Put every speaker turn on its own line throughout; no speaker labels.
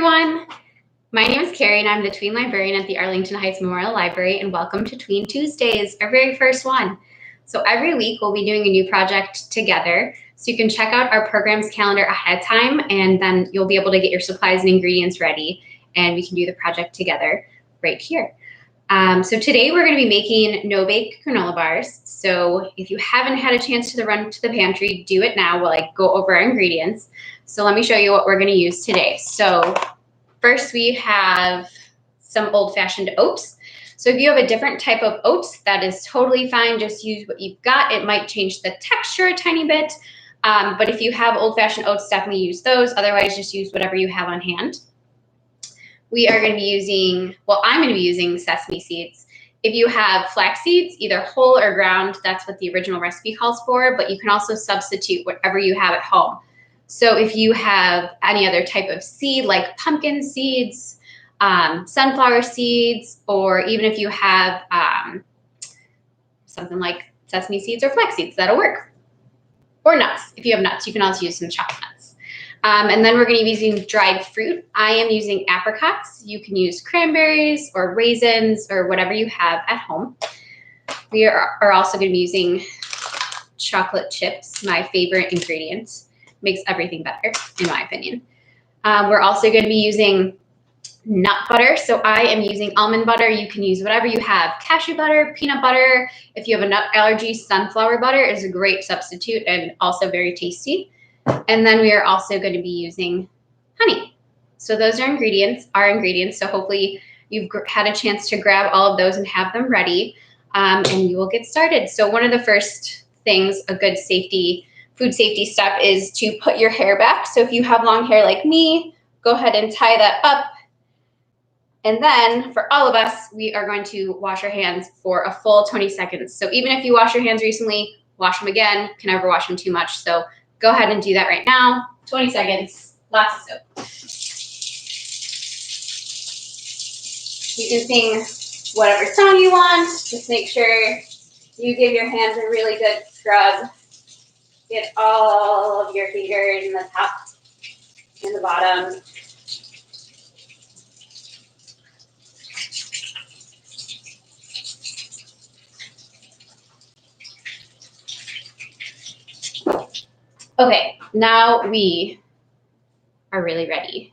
everyone. My name is Carrie and I'm the Tween librarian at the Arlington Heights Memorial Library, and welcome to Tween Tuesdays, our very first one. So every week we'll be doing a new project together. So you can check out our program's calendar ahead of time, and then you'll be able to get your supplies and ingredients ready, and we can do the project together right here. So today we're going to be making no-bake granola bars. So if you haven't had a chance to run to the pantry, do it now while I go over our ingredients. So let me show you what we're going to use today. So first we have some old-fashioned oats. So if you have a different type of oats, that is totally fine. Just use what you've got. It might change the texture a tiny bit. But if you have old-fashioned oats, definitely use those. Otherwise, just use whatever you have on hand. We are going to be using, well, I'm going to be using sesame seeds. If you have flax seeds, either whole or ground, that's what the original recipe calls for, but you can also substitute whatever you have at home. So if you have any other type of seed, like pumpkin seeds, sunflower seeds, or even if you have something like sesame seeds or flax seeds, that'll work. Or nuts. If you have nuts, you can also use some chopped nuts. And then we're going to be using dried fruit. I am using apricots. You can use cranberries or raisins or whatever you have at home. We are also going to be using chocolate chips, my favorite ingredient. Makes everything better, in my opinion. We're also going to be using nut butter. So I am using almond butter. You can use whatever you have. Cashew butter, peanut butter. If you have a nut allergy, sunflower butter is a great substitute and also very tasty. And then we are also going to be using honey. So those are our ingredients. So hopefully you've had a chance to grab all of those and have them ready, and you will get started. So one of the first things, a good food safety step, is to put your hair back. So if you have long hair like me, go ahead and tie that up. And then for all of us, we are going to wash our hands for a full 20 seconds. So even if you wash your hands recently, wash them again. Can never wash them too much. So go ahead and do that right now. 20 seconds, lots of soap. You can sing whatever song you want. Just make sure you give your hands a really good scrub. Get all of your fingers in the top and the bottom. Okay, now we are really ready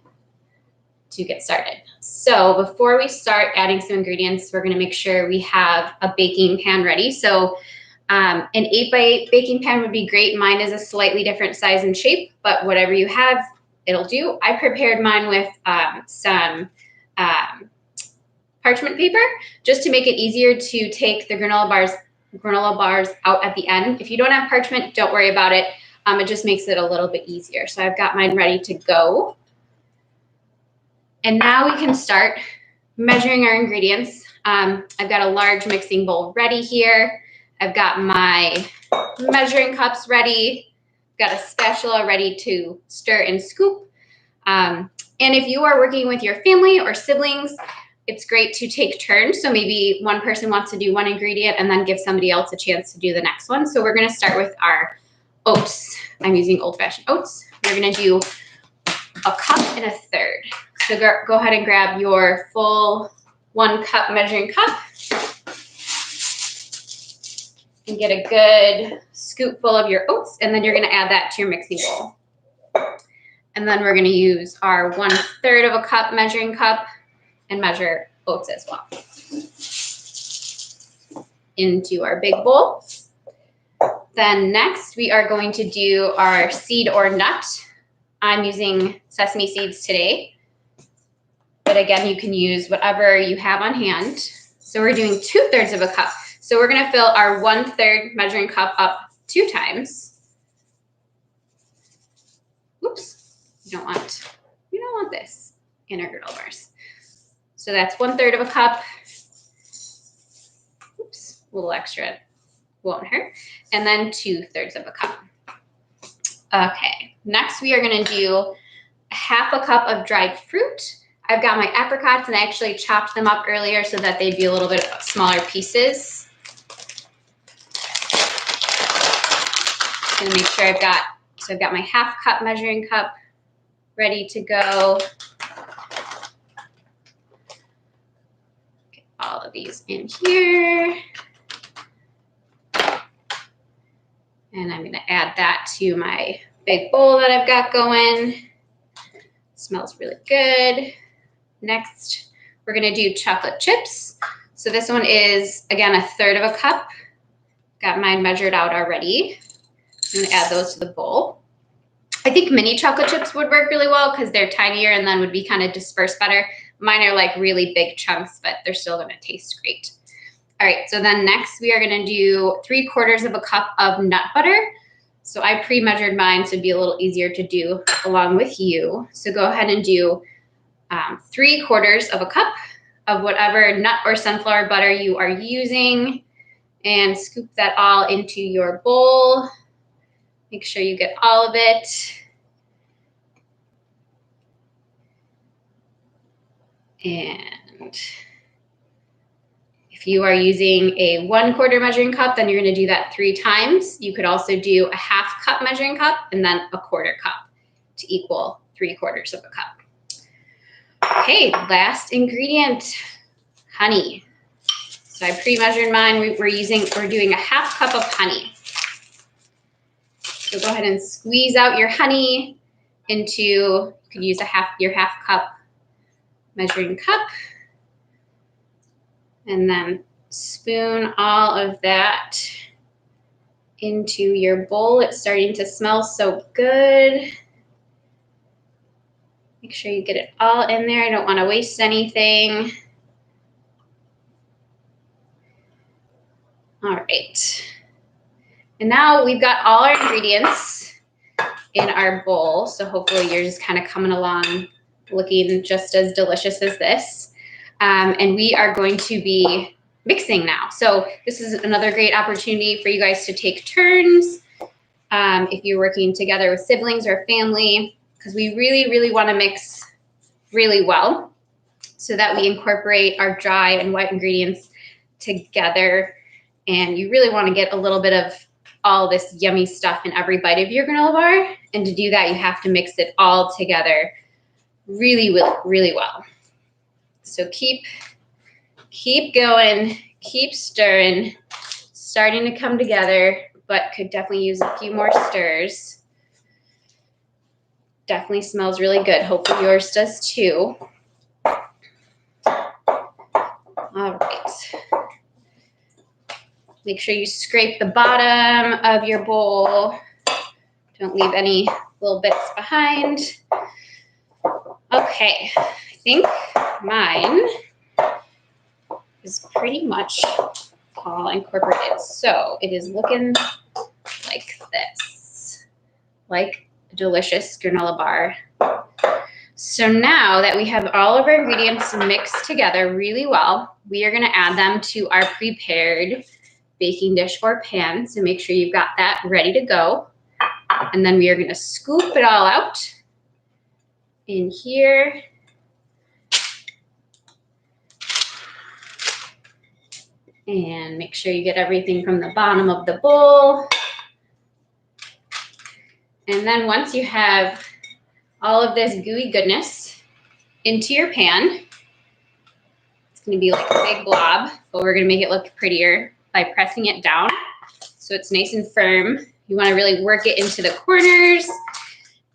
to get started. So before we start adding some ingredients, we're going to make sure we have a baking pan ready. So an 8x8 baking pan would be great. Mine is a slightly different size and shape, but whatever you have, it'll do. I prepared mine with some parchment paper just to make it easier to take the granola bars out at the end. If you don't have parchment, don't worry about it. It just makes it a little bit easier. So I've got mine ready to go. And now we can start measuring our ingredients. I've got a large mixing bowl ready here. I've got my measuring cups ready. Got a spatula ready to stir and scoop. And if you are working with your family or siblings, it's great to take turns. So maybe one person wants to do one ingredient and then give somebody else a chance to do the next one. So we're going to start with our oats. I'm using old-fashioned oats. We're going to do a cup and a third. So go ahead and grab your full 1 cup measuring cup and get a good scoop full of your oats, and then you're going to add that to your mixing bowl. And then we're going to use our 1/3 of a cup measuring cup and measure oats as well into our big bowl. Then next, we are going to do our seed or nut. I'm using sesame seeds today, but again, you can use whatever you have on hand. So we're doing 2/3 of a cup. So we're going to fill our 1/3 measuring cup up 2 times. Oops, you don't want this in our granola bars. So that's 1/3 of a cup. Oops, a little extra. Won't hurt. And then 2/3 of a cup. Okay, next we are going to do 1/2 cup of dried fruit. I've got my apricots and I actually chopped them up earlier so that they'd be a little bit smaller pieces. I'm going to make sure I've got my 1/2 cup measuring cup ready to go. all of these in here. And I'm gonna add that to my big bowl that I've got going. Smells really good. Next, we're gonna do chocolate chips. So this one is, again, 1/3 of a cup. Got mine measured out already. I'm gonna add those to the bowl. I think mini chocolate chips would work really well because they're tinier and then would be kind of dispersed better. Mine are like really big chunks, but they're still gonna taste great. All right, so then next we are gonna do 3/4 of a cup of nut butter. So I pre-measured mine, so it'd be a little easier to do along with you. So go ahead and do 3/4 of a cup of whatever nut or sunflower butter you are using, and scoop that all into your bowl. Make sure you get all of it. And if you are using a 1/4 measuring cup, then you're gonna do that 3 times. You could also do a 1/2 cup measuring cup and then a 1/4 cup to equal 3/4 of a cup. Okay, last ingredient, honey. So I pre-measured mine. We're doing a 1/2 cup of honey. So go ahead and squeeze out your honey into, you could use your 1/2 cup measuring cup. And then spoon all of that into your bowl. It's starting to smell so good. Make sure you get it all in there. I don't want to waste anything. All right. And now we've got all our ingredients in our bowl. So hopefully yours is kind of coming along looking just as delicious as this. And we are going to be mixing now. So this is another great opportunity for you guys to take turns if you're working together with siblings or family, because we really, really want to mix really well so that we incorporate our dry and wet ingredients together. And you really want to get a little bit of all this yummy stuff in every bite of your granola bar. And to do that, you have to mix it all together really, really well. So keep going, keep stirring, starting to come together, but could definitely use a few more stirs. Definitely smells really good. Hopefully yours does too. All right. Make sure you scrape the bottom of your bowl. Don't leave any little bits behind. Okay, I think mine is pretty much all incorporated. So it is looking like this, like a delicious granola bar. So now that we have all of our ingredients mixed together really well, we are gonna add them to our prepared baking dish or pan. So make sure you've got that ready to go. And then we are gonna scoop it all out in here. And make sure you get everything from the bottom of the bowl. And then once you have all of this gooey goodness into your pan, it's gonna be like a big blob, but we're gonna make it look prettier by pressing it down so it's nice and firm. You wanna really work it into the corners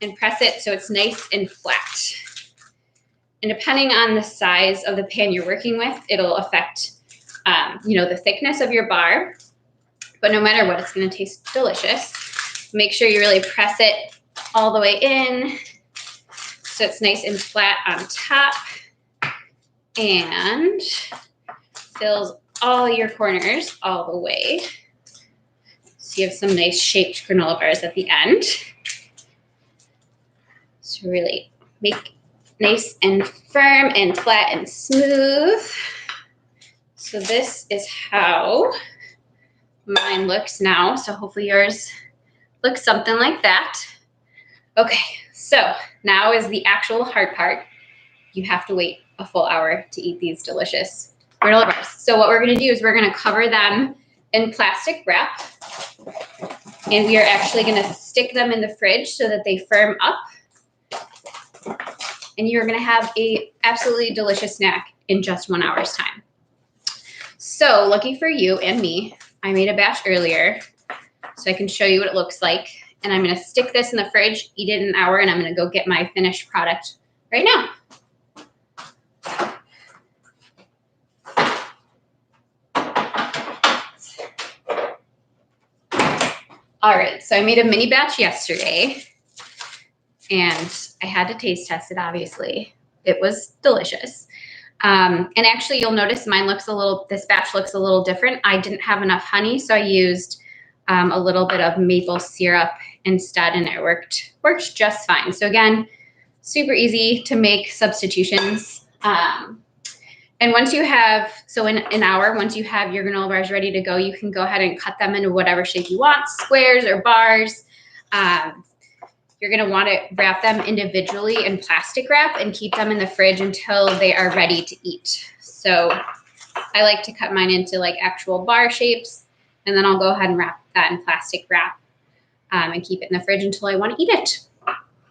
and press it so it's nice and flat. And depending on the size of the pan you're working with, it'll affect the thickness of your bar. But no matter what, it's gonna taste delicious. Make sure you really press it all the way in so it's nice and flat on top and fills all your corners all the way. So you have some nice shaped granola bars at the end. So really make nice and firm and flat and smooth. So this is how mine looks now. So hopefully yours looks something like that. Okay, so now is the actual hard part. You have to wait a full hour to eat these delicious granola bars. So what we're gonna do is we're gonna cover them in plastic wrap. And we are actually gonna stick them in the fridge so that they firm up. And you're gonna have a absolutely delicious snack in just 1 hour's time. So lucky for you and me, I made a batch earlier so I can show you what it looks like. And I'm going to stick this in the fridge, eat it in an hour, and I'm going to go get my finished product right now. All right, so I made a mini batch yesterday, and I had to taste test it, obviously. It was delicious. And actually, you'll notice mine looks this batch looks a little different. I didn't have enough honey, so I used a little bit of maple syrup instead, and it worked just fine. So again, super easy to make substitutions. And once you have, so in an hour, once you have your granola bars ready to go, you can go ahead and cut them into whatever shape you want, squares or bars. You're going to want to wrap them individually in plastic wrap and keep them in the fridge until they are ready to eat. So I like to cut mine into like actual bar shapes, and then I'll go ahead and wrap that in plastic wrap and keep it in the fridge until I want to eat it.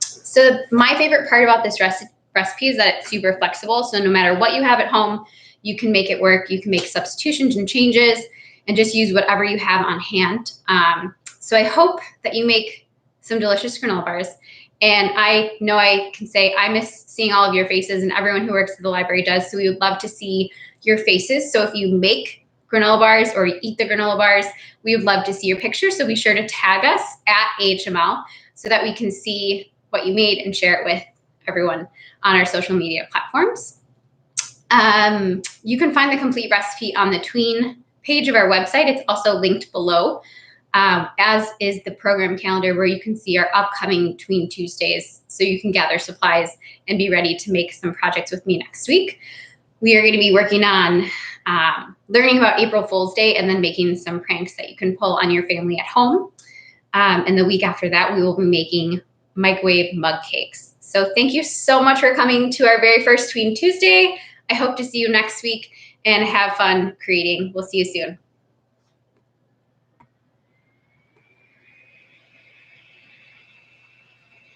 So my favorite part about this recipe is that it's super flexible. So no matter what you have at home, you can make it work. You can make substitutions and changes and just use whatever you have on hand. So I hope that you make some delicious granola bars. And I know I can say I miss seeing all of your faces, and everyone who works at the library does. So we would love to see your faces. So if you make granola bars or you eat the granola bars, we would love to see your picture. So be sure to tag us at AHML so that we can see what you made and share it with everyone on our social media platforms. You can find the complete recipe on the Tween page of our website. It's also linked below, as is the program calendar where you can see our upcoming Tween Tuesdays, so you can gather supplies and be ready to make some projects with me next week. We are going to be working on learning about April Fool's Day and then making some pranks that you can pull on your family at home. And the week after that, we will be making microwave mug cakes. So thank you so much for coming to our very first Tween Tuesday. I hope to see you next week and have fun creating. We'll see you soon.